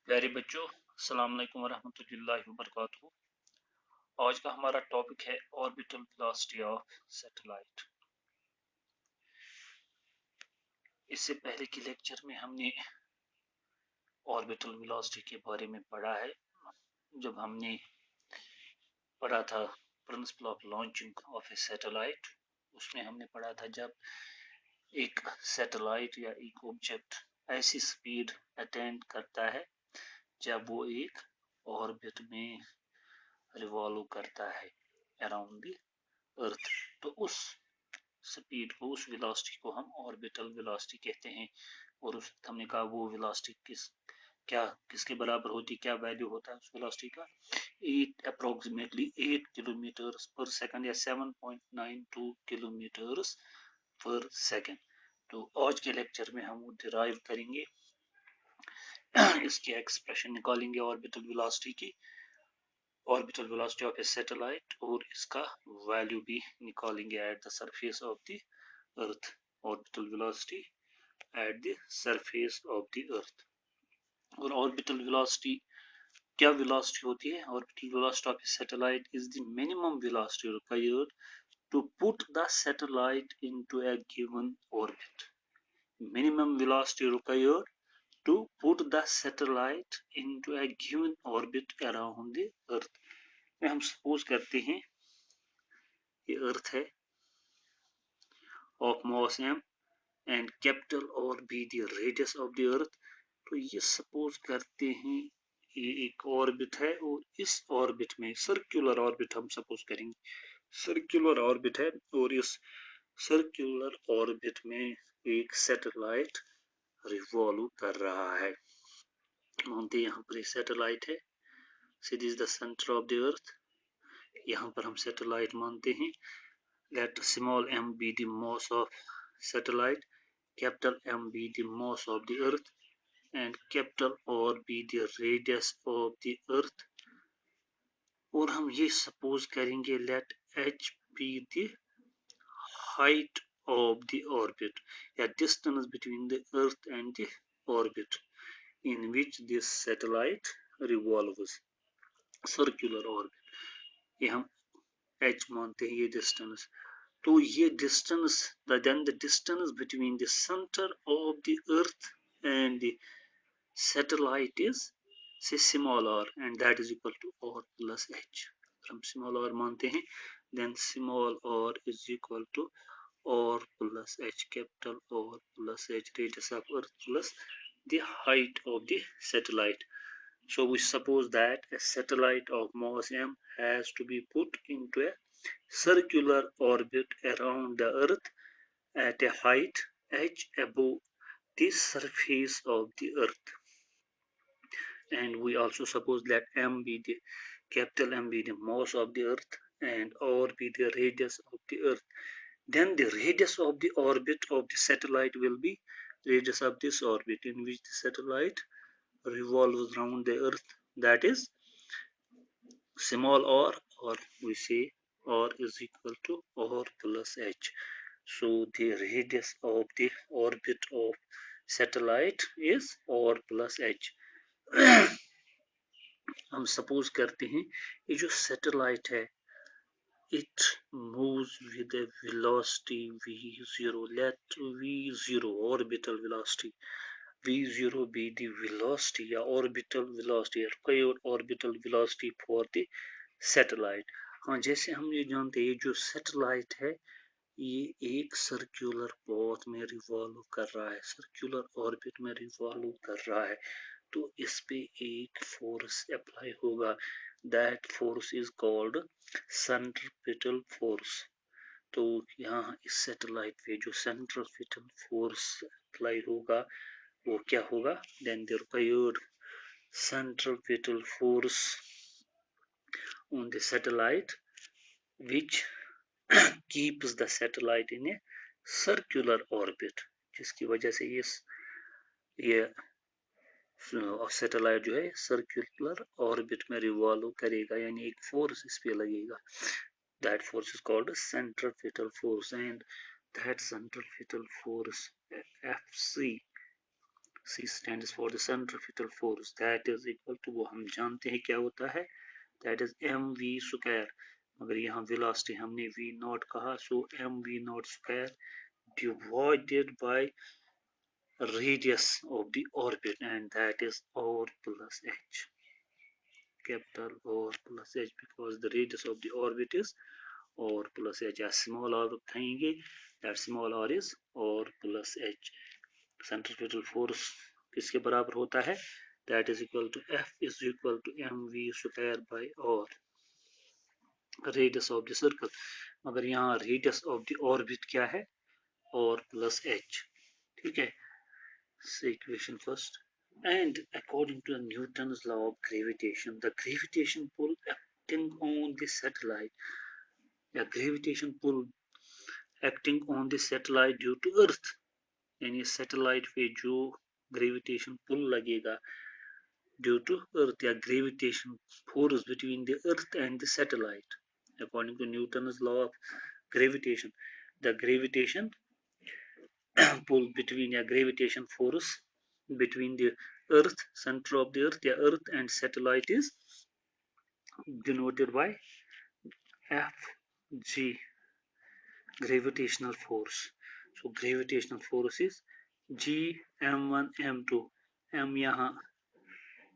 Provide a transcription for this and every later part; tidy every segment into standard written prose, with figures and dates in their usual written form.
प्यारे बच्चों, अस्सलाम वालेकुम वरहमतुल्लाहि वबरकातुहू। आज का हमारा टॉपिक है ऑर्बिटल वेलोसिटी ऑफ सैटेलाइट। इससे पहले के लेक्चर में हमने ऑर्बिटल वेलोसिटी के बारे में पढ़ा है। जब हमने पढ़ा था principle of launching of A satellite, उसमें हमने पढ़ा था जब एक सैटेलाइट या एक ऑब्जेक्ट ऐसी स्पीड अटेंड करता है जब वो एक ऑर्बिट में रिवॉल्व करता है अराउंड द अर्थ, तो उस स्पीड को, उस वेलोसिटी को हम ऑर्बिटल वेलोसिटी कहते हैं। और उस हमने कहा वो वेलोसिटी किसके बराबर होती, क्या वैल्यू होता है उस वेलोसिटी का। 8 किलोमीटर पर सेकंड या 7.92 किलोमीटर पर सेकंड। तो आज के लेक्चर में हम डिराइव करेंगे इसकी एक्सप्रेशन निकालेंगे ऑर्बिटल वेलोसिटी की, orbital velocity of A satellite, और इसका वैल्यू भी निकालेंगे at the surface of the earth. Orbital velocity at the surface of the अर्थ। और ऑर्बिटल वेलोसिटी क्या वेलोसिटी होती है? Orbital velocity of A satellite is the minimum velocity required to put the satellite into a given orbit. Minimum velocity required to put the satellite into a given orbit around the earth. में हम suppose करते हैं ये अर्थ है of mass m and capital और b the radius of the earth। तो ये suppose करते हैं ये एक ऑर्बिट है और इस ऑर्बिट में सर्कुलर ऑर्बिट हम सपोज करेंगे, सर्कुलर ऑर्बिट है और इस सर्कुलर ऑर्बिट में एक सैटेलाइट रिवॉल्व कर रहा है। मानते हैं यहाँ पर एक सैटेलाइट है, this is the centre of the अर्थ। यहाँ पर हम सैटेलाइट मानते हैं। Let small m be the mass of satellite, capital M be the mass of the earth, and capital R be the radius of the earth। और हम ये suppose करेंगे let h be the height of the orbit या distance between the earth and the orbit in which this satellite revolves, circular orbit। ये हम h मानते हैं, ये distance। तो ये distance, then the distance between the center of the earth and the satellite is say small r, and that is equal to r plus h। हम small r मानते हैं, then small r is equal to r plus h, capital R plus h, radius of earth plus the height of the satellite। So we suppose that a satellite of mass m has to be put into a circular orbit around the earth at a height h above the surface of the earth, and we also suppose that m be the capital M be the mass of the earth and r be the radius of the earth. Then the radius of the orbit of the satellite will be radius of this orbit in which the satellite revolves around the earth, that is small r, or we say r is equal to r plus h। So the radius of the orbit of satellite is r plus h। हम suppose करते हैं ये जो satellite है it moves with a velocity v0, let v0 orbital velocity, v0 be the velocity या orbital velocity, required orbital velocity for the satellite। हाँ, जैसे हम ये जानते हैं ये जो सैटेलाइट है ये एक सर्कुलर पाथ में रिवॉल्व कर रहा है, सर्कुलर ऑर्बिट में रिवॉल्व कर रहा है, तो इस पे एक फोर्स अप्लाई होगा, that force is called centripetal force. तो यहाँ इस सैटेलाइट पे जो सेंट्रीपिटल फोर्स अप्लाई होगा वो क्या होगा, then the required centripetal force on the satellite which keeps the satellite in a circular orbit, जिसकी वजह से ये सैटेलाइट जो है सर्कुलर ऑर्बिट में रिवॉल्व करेगा, यानी एक फोर्स इस पे लगेगा, that force is called centripetal force, and that centripetal force FC C stands for the centrifugal force, that is equal to, वो हम जानते हैं क्या होता है, that is mv square. मगर यहाँ velocity हमने v naught कहा, so mv naught square divided by radius of the orbit, and that is r plus h, capital R plus h, because the radius of the orbit is r plus h. As small r कहेंगे, that small r is r plus h. Centrifugal force किसके बराबर होता है, that is equal to F is equal to mv square by r, radius of the circle. मगर यहाँ radius of the orbit क्या है, r plus h. ठीक है, so equation first. And according to Newton's law of gravitation, the gravitation pull acting on the satellite, या gravitation pull acting on the satellite due to earth, यानी satellite पे जो gravitation pull लगेगा due to earth, या gravitation force between the earth and the satellite, according to Newton's law of gravitation, the gravitation pull between, या gravitation force between the earth, center of the earth, या earth and satellite is denoted by Fg, gravitational force. So gravitational force is G m1 m2, m यहाँ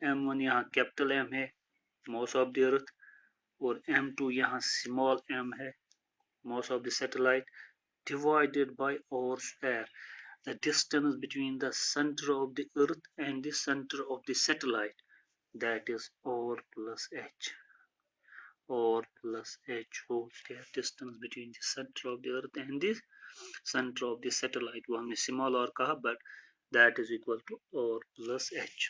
m1 यहाँ capital M है, mass of the earth, और m2 यहाँ small m है, mass of the satellite, divided by r square, the distance between the center of the earth and the center of the satellite, that is r plus h, r plus h whole square, distance between the center of the earth and the center of the satellite, वो हमने small r कहा, but that is equal to r plus h.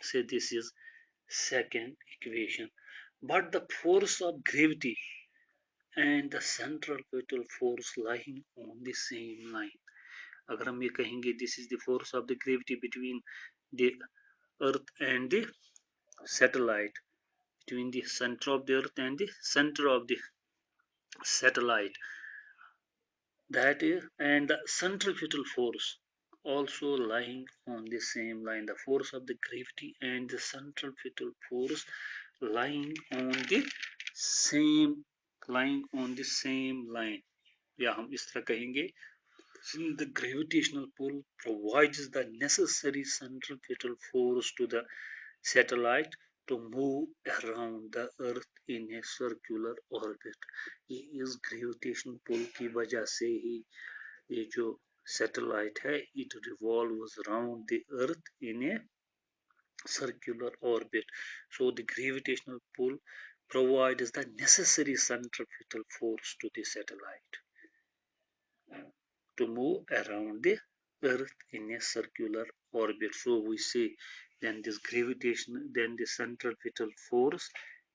So this is second equation. But the force of gravity and the centrifugal force lying on the same line. अगर हम ये कहेंगे this is the force of the gravity between the earth and the satellite, between the center of the earth and the center of the satellite, that is, and the centrifugal force also lying on the same line, the force of the gravity and the centrifugal force lying on the same line, या हम इस तरह कहेंगे, the gravitational pull provides the necessary centrifugal force to the satellite to move around the earth in a circular orbit. ये इस gravitational pull की वजह से ही ये जो satellite है, it revolves around the earth in a circular orbit. So the gravitational pull provides the necessary centrifugal force to the satellite to move around the earth in a circular orbit. So we say then this gravitation, then the centrifugal force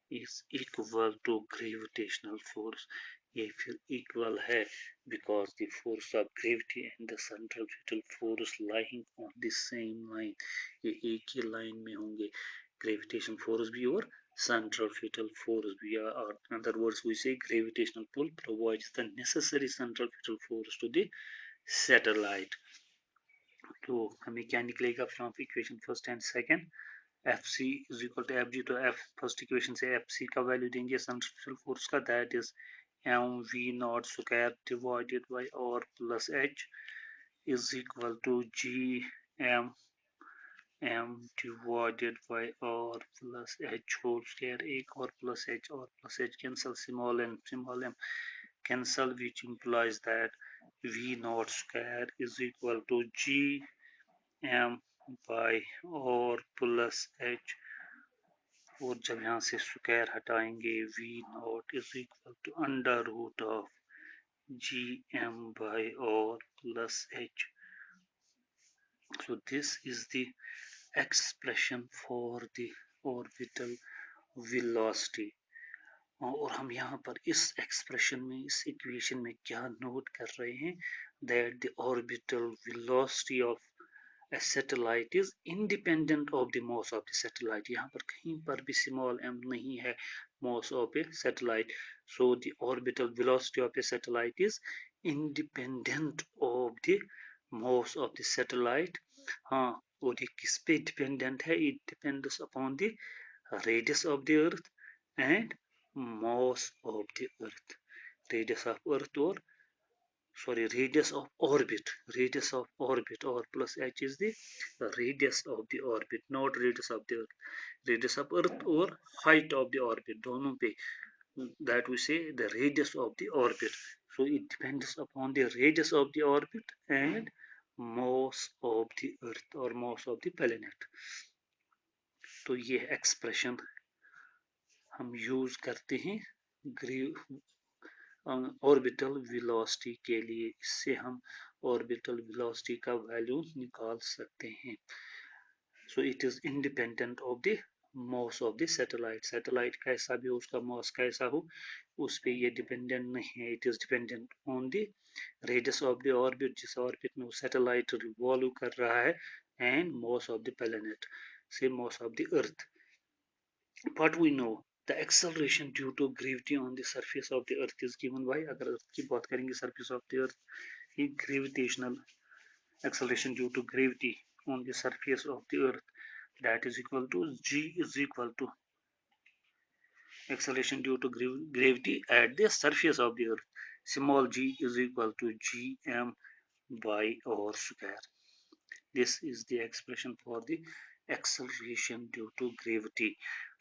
is equal to gravitational force. ये फिर equal है because the force of gravity and the centrifugal force lying on the same line, ये एक ही line में होंगे, gravitation force भी और centrifugal force भी, or in other words we say gravitational pull provides the necessary centrifugal force to the satellite. तो हमें क्या निकलेगा from equation first and second, Fc is equal to Fg, तो F फर्स्ट इक्वेशन से Fc का value देंगे centrifugal force का, that is mv not square divided bye r plus h is equal to gm m divided by r plus h whole square, एक और plus h cancel, small m cancel, which implies that v naught square is equal to g m by r plus h, और जब यहाँ से square हटाएंगे v naught is equal to under root of g m by r plus h. So this is the expression for the orbital velocity. और हम यहाँ पर इस एक्सप्रेशन में, इस इक्वेशन में क्या नोट कर रहे हैं, that the orbital velocity of a satellite is independent of the mass of the satellite. यहाँ पर कहीं पर भी small m नहीं है mass of a satellite, so the orbital velocity of a satellite is independent of the mass of the satellite हाँ, और ये किस पे डिपेंडेंट है? It depends upon the radius of the earth and mass of the earth. Radius of earth or sorry, radius of orbit, or plus h is the radius of the orbit, not radius of the earth. Radius of earth or height of the orbit, दोनों पे, that we say the radius of the orbit. So it depends upon the radius of the orbit and mass of the earth or mass of the planet. तो ये expression हम use करते हैं orbital velocity के लिए। इससे हम orbital velocity का वैल्यू निकाल सकते हैं। So it is independent of the mass of the satellite. Satellite कैसा भी हो, उसका मास कैसा हो, उस पर ये डिपेंडेंट नहीं है। It is dependent on the radius of the orbit, जिस ऑर्बिट में वो सैटेलाइट रिवॉल्व कर रहा है, and mass of the planet, say mass of the earth. But we know the acceleration due to gravity on the surface of the earth is given by, अगर अर्थ की बात करेंगे surface of the earth, ये gravitational acceleration due to gravity on the surface of the earth, that is equal to g is equal to acceleration due to gravity at the surface of the earth, small g is equal to gm by r square. This is the expression for the acceleration due to gravity.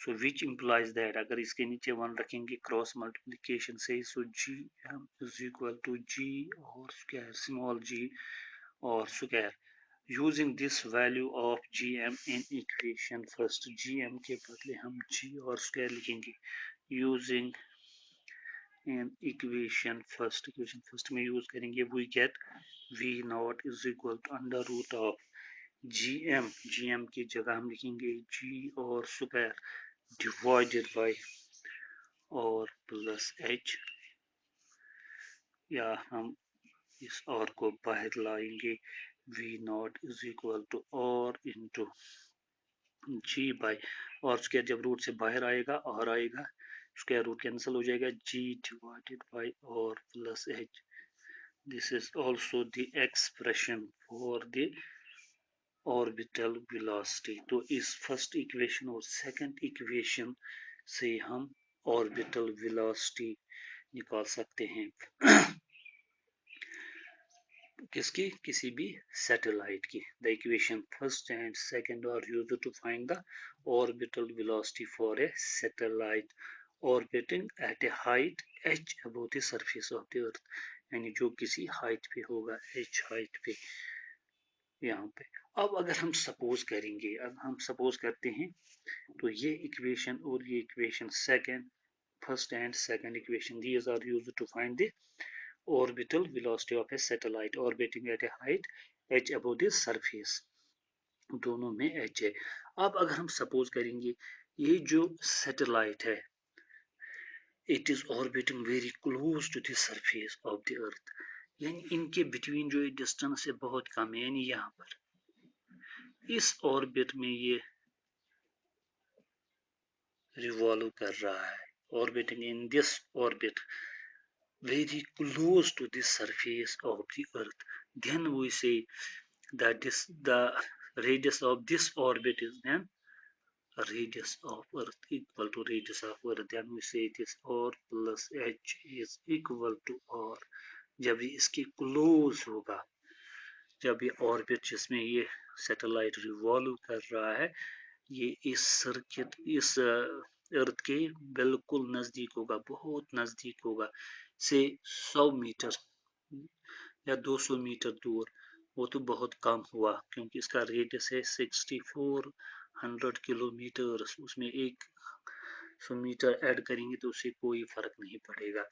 So which implies that अगर इसके नीचे 1 रखेंगे cross multiplication से, so gm is equal to g or square, small g or square. Using this value of gm in equation first, gm के बदले हम g और square लिखेंगे। Using in equation first में use करेंगे, we get v naught is equal to under root of gm की जगह हम लिखेंगे g और square divided by R plus h, या हम इस और को बाहर लाएंगे, v naught is equal to R into g by R square, जब रूट से बाहर आएगा और आएगा, स्क्वायर रूट कैंसिल हो जाएगा, g divided by R plus h. This is also the expression for the orbital velocity. तो इस फर्स्ट इक्वेशन और सेकंड इक्वेशन से हम ऑर्बिटल वेलोसिटी निकाल सकते हैं किसकी? किसी भी सैटेलाइट की। The equation first and second are used to find the orbital velocity for a satellite orbiting at a height h above the surface of the earth, यानी जो किसी हाइट पे होगा, h हाइट पे यहाँ पे। अब अगर हम सपोज करेंगे, अब हम सपोज करते हैं, तो ये इक्वेशन और ये equation second, first and second equation, these are used to find the orbital velocity of a satellite orbiting at a height h above the surface, दोनों में h है। अब अगर हम सपोज करेंगे ये जो सैटेलाइट है, it is orbiting very close to the surface of the earth, यानी इनके बिटवीन जो डिस्टेंस है बहुत कम है, यानी यहाँ पर इस ऑर्बिट में ये रिवॉल्व कर रहा है, orbiting in this orbit very close to the surface of the earth, then we say that the radius of this orbit is then radius of earth equal to radius of earth, then we say this r plus h is equal to r, जब ये इसके close होगा, जब ये orbit जिसमें ये satellite revolve कर रहा है, ये इस सर्किट इस अर्थ के बिल्कुल नजदीक होगा, बहुत नजदीक होगा, से 100 मीटर या 200 मीटर दूर, वो तो बहुत कम हुआ क्योंकि इसका रेडियस है 6400 किलोमीटर, उसमें 100 मीटर ऐड करेंगे तो उससे कोई फर्क नहीं पड़ेगा।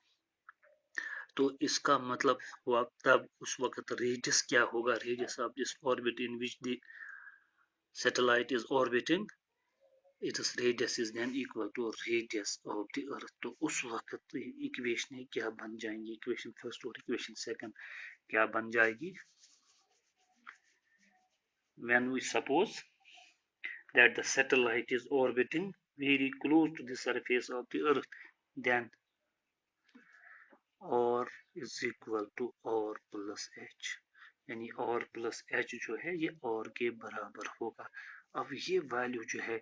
तो इसका मतलब हुआ तब उस वक्त रेडियस क्या होगा, radius of this orbit in which the satellite is orbiting, its radius is then equal to radius of the earth। तो उस वक्त इक्वेशन क्या बन जाएंगी, इक्वेशन फर्स्ट और इक्वेशन सेकंड क्या बन जाएगी, when we suppose that the satellite is orbiting very close to the surface of the earth, then r is equal to r plus h, यानी और प्लस एच जो है ये और के बराबर होगा। अब ये वैल्यू जो है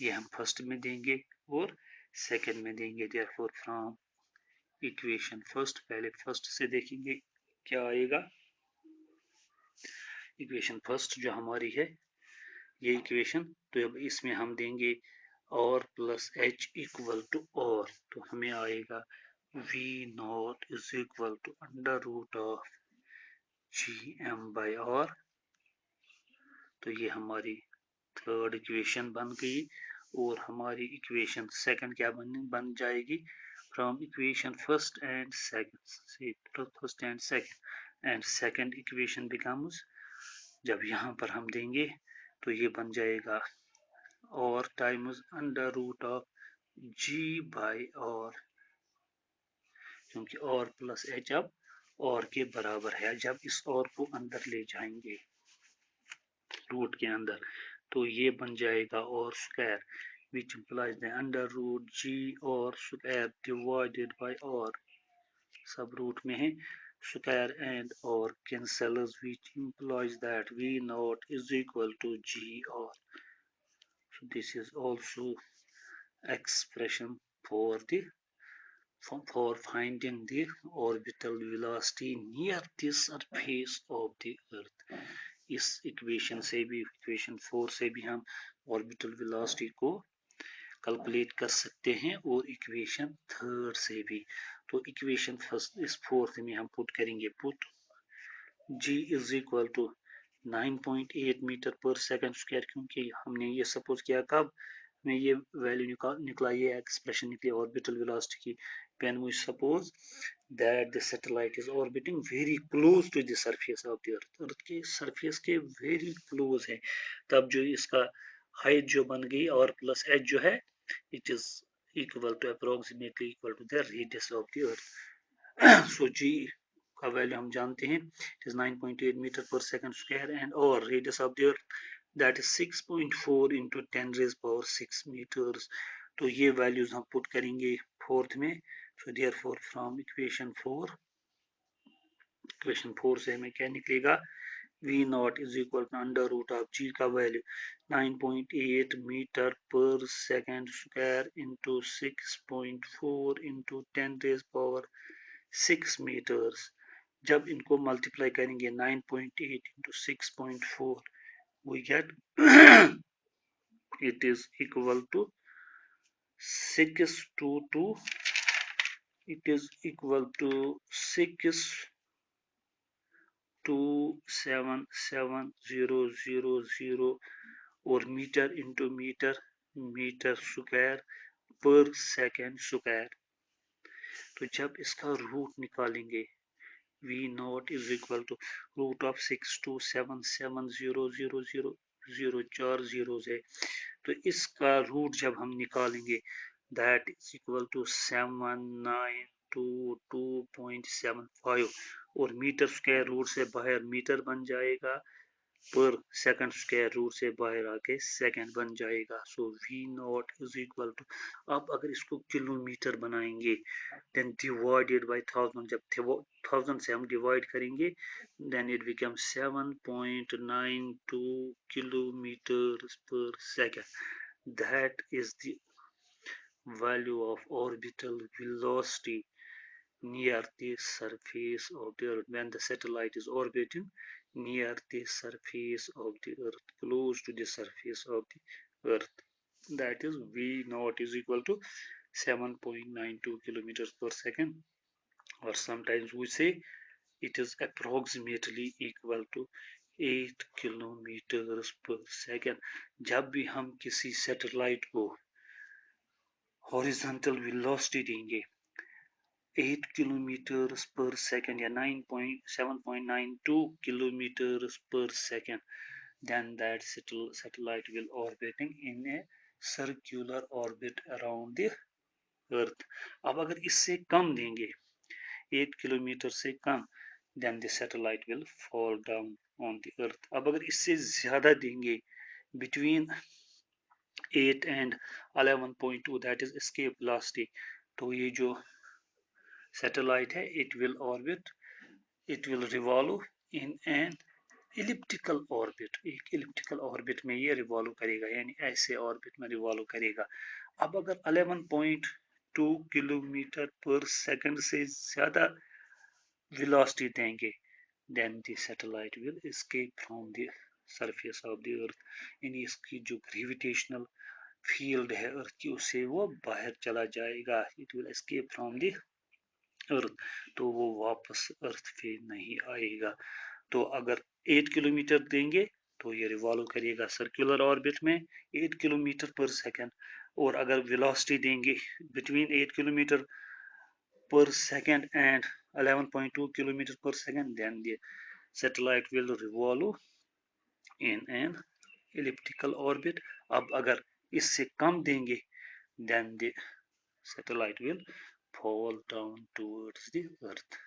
ये हम फर्स्ट में देंगे और सेकंड में देंगे। देयरफॉर फ्रॉम इक्वेशन फर्स्ट, पहले फर्स्ट से देखेंगे क्या आएगा। इक्वेशन फर्स्ट जो हमारी है ये इक्वेशन, तो अब इसमें हम देंगे और प्लस एच इक्वल टू और, तो हमें आएगा v naught is equal to under root of G M by R. तो ये हमारी थर्ड इक्वेशन बन गई। और हमारी इक्वेशन सेकंड क्या बन जाएगी, from equation first and second, first and second, and second equation becomes, जब यहाँ पर हम देंगे तो ये बन जाएगा R times under root of g by R, क्योंकि और प्लस एच अब और के बराबर है। जब इस और को अंदर ले जाएंगे रूट के अंदर तो ये बन जाएगा और square, which implies the under root g और स्क्वायर divided by और, सब रूट में है स्क्वायर एंड और cancels, which implies that v naught is equal to g और. So this is also expression for the for finding the orbital velocity near the surface of the earth. इस equation से भी, equation 4 से भी हम orbital velocity को calculate कर सकते हैं और इक्वेशन थर्ड से भी। तो इक्वेशन फर्स्ट इस फोर्थ में हम पुट करेंगे, put g is equal to 9.8 metre per second square, क्योंकि हमने ये सपोज किया कब में ये वैल्यू निकला, ये एक्सप्रेशन निकली ऑर्बिटल वेलोसिटी की, when we suppose that the satellite is orbiting very close to the surface of the earth, अर्थ के सरफेस के वेरी क्लोज है, तब जो इसका हाइट जो बन गई और प्लस एच जो है it is equal to approximately equal to the radius of the earth. So G का वैल्यू हम जानते हैं, it is 9.8 metre per second square and और radius of the earth that is 6.4 into 10 raised power 6 meters। तो ये values हम put करेंगे fourth में। सो देयरफॉर फ्रॉम इक्वेशन 4 से हमें क्या निकलेगा, v naught is equal to under root of g का value 9.8 metre per second square into 6.4 into 10 raise power 6 metres. जब इनको मल्टीप्लाई करेंगे 9.8 into 6.4 we get it is equal to 622, it is equal to 6277000 और metre into metre, metre square per second square. तो जब इसका root निकालेंगे v naught is equal to root of 6277000, 4 zeros है, तो इसका रूट जब हम निकालेंगे दैट इज इक्वल टू 7922.75 और मीटर स्क्वायर रूट से बाहर मीटर बन जाएगा, पर सेकंड स्क्वायर रूट से बाहर आके सेकंड बन जाएगा। So v naught is equal to, अब अगर इसको किलोमीटर बनाएंगे देन डिवाइडेड बाय 1000, जब 1000 से हम डिवाइड करेंगे देन इट बिकम 7.92 किलोमीटर पर second. That is the value of orbital velocity near the surface of the earth when the satellite is orbiting near the surface of the earth, close to the surface of the earth. That is v naught is equal to 7.92 kilometers per second, or sometimes we say it is approximately equal to 8 kilometers per second। जब भी हम किसी satellite को horizontal velocity देंगे 8 kilometers per second या 7.92 kilometers per second, then that satellite will orbiting in a circular orbit around the earth। अब अगर इससे कम देंगे 8 किलोमीटर से कम then the satellite will fall down on the earth। अब अगर इससे ज्यादा देंगे between 8 and 11.2 that is escape velocity, तो ये जो satellite है it will orbit, it will revolve in an elliptical orbit, एक elliptical orbit में ये रिवॉल्व करेगा, यानी ऐसे ऑर्बिट में रिवॉल्व करेगा। अब अगर 11.2 किलोमीटर पर सेकंड से ज्यादा वेलोसिटी देंगे, then the satellite will escape from the surface of the earth, यानी इसकी जो ग्रेविटेशनल फील्ड है अर्थ की, उससे वो बाहर चला जाएगा, it will escape from the अर्थ, तो वो वापस अर्थ पे नहीं आएगा। तो अगर 8 किलोमीटर देंगे तो ये रिवॉल्व करेगा सर्कुलर ऑर्बिट में 8 किलोमीटर पर सेकंड, और अगर वेलोसिटी देंगे between 8 kilometre per second and 11.2 kilometers per second, then the satellite will revolve in an elliptical orbit. अब अगर इससे कम देंगे, then the satellite will fall down towards the earth.